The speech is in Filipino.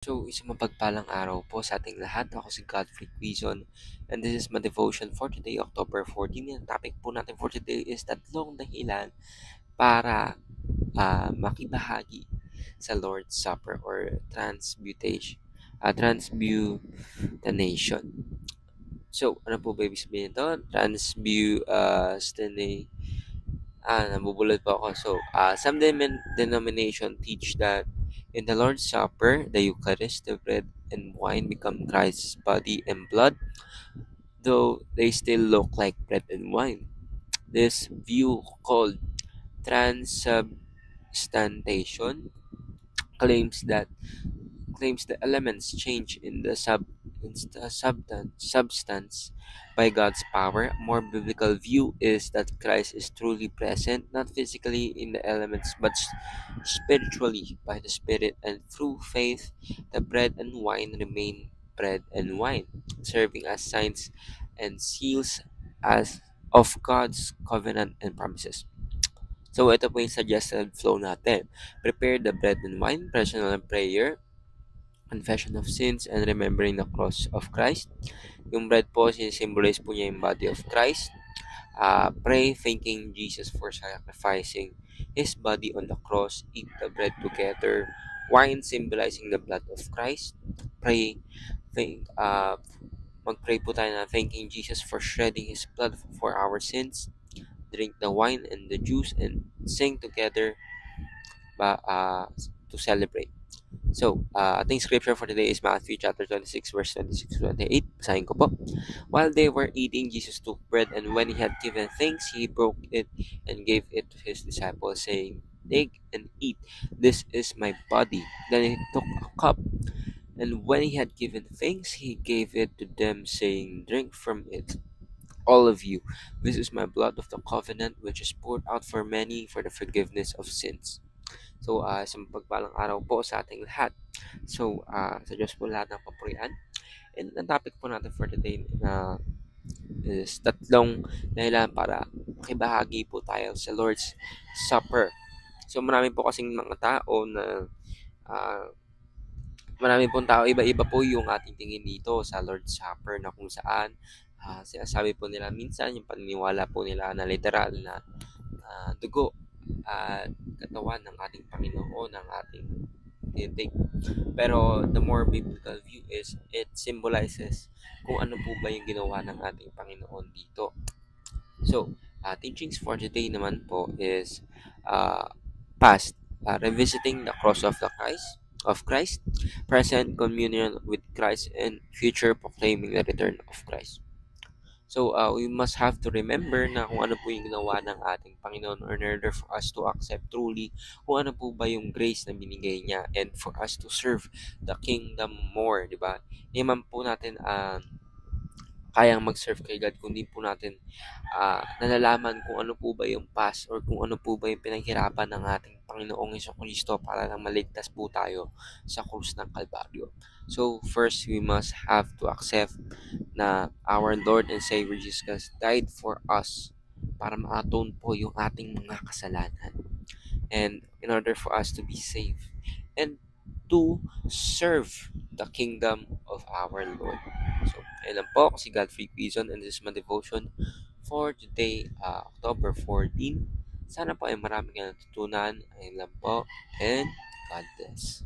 So, isang mapagpalang araw po sa ating lahat. Ako si Godfrey Quizon and this is my devotion for today, October 14. Ang topic po natin for today is tatlong dahilan para makibahagi sa Lord's Supper or transbutanation. So, ano po ba ibig sabihin ito? Nabubulol po ako. So, some denomination teach that in the Lord's Supper, the Eucharist, the bread and wine become Christ's body and blood, though they still look like bread and wine. This view, called transubstantiation, claims that claims the elements change in the substance by God's power. A more biblical view is that Christ is truly present, not physically in the elements, but spiritually by the Spirit, and through faith, the bread and wine remain bread and wine, serving as signs and seals as of God's covenant and promises. So ito po yung suggested flow natin. Prepare the bread and wine, personal prayer, confession of sins, and remembering the cross of Christ. Yung bread po, symbolize po niya yung body of Christ. Pray thanking Jesus for sacrificing His body on the cross. Eat the bread together. Wine symbolizing the blood of Christ. Pray, magpray po tayo na thanking Jesus for shedding His blood for our sins. Drink the wine and the juice and sing together to celebrate. So, ating scripture for today is Matthew chapter 26, verse 26 to 28. Basahin ko po. While they were eating, Jesus took bread, and when he had given thanks, he broke it and gave it to his disciples, saying, "Take and eat. This is my body." Then he took a cup, and when he had given thanks, he gave it to them, saying, "Drink from it, all of you. This is my blood of the covenant, which is poured out for many for the forgiveness of sins." So, isang pagpalang araw po sa ating lahat. So, sa Diyos po lahat ng papurian. And ang topic po natin for today is tatlong dahilan para makibahagi po tayo sa Lord's Supper. So, marami po kasing mga tao na marami pong tao, iba-iba po yung ating tingin dito sa Lord's Supper na kung saan sinasabi po nila minsan yung paniniwala po nila na literal na dugo at katawan ng ating Panginoon ng ating tinitake. Pero the more biblical view is it symbolizes kung ano po ba yung ginawa ng ating Panginoon dito. So, teachings for today naman po is past, revisiting the cross of Christ, present, communion with Christ, and future, proclaiming the return of Christ. So, we must have to remember na kung ano po yung ginawa ng ating Panginoon in order for us to accept truly kung ano po ba yung grace na binigay niya and for us to serve the kingdom more, di ba? Hindi man po natin kayang mag-serve kay God kung di po natin nalalaman kung ano po ba yung past or kung ano po ba yung pinaghirapan ng ating Panginoong Jesucristo para lang maligtas po tayo sa krus ng Kalbaryo. So, first, we must have to accept na our Lord and Savior Jesus Christ died for us para ma-atone po yung ating mga kasalanan and in order for us to be saved and to serve the kingdom of our Lord. So, ayun lang po, si Godfrey Quizon and this is my devotion for today, October 14. Sana po ay marami kang natutunan. Ayun lang po and God bless.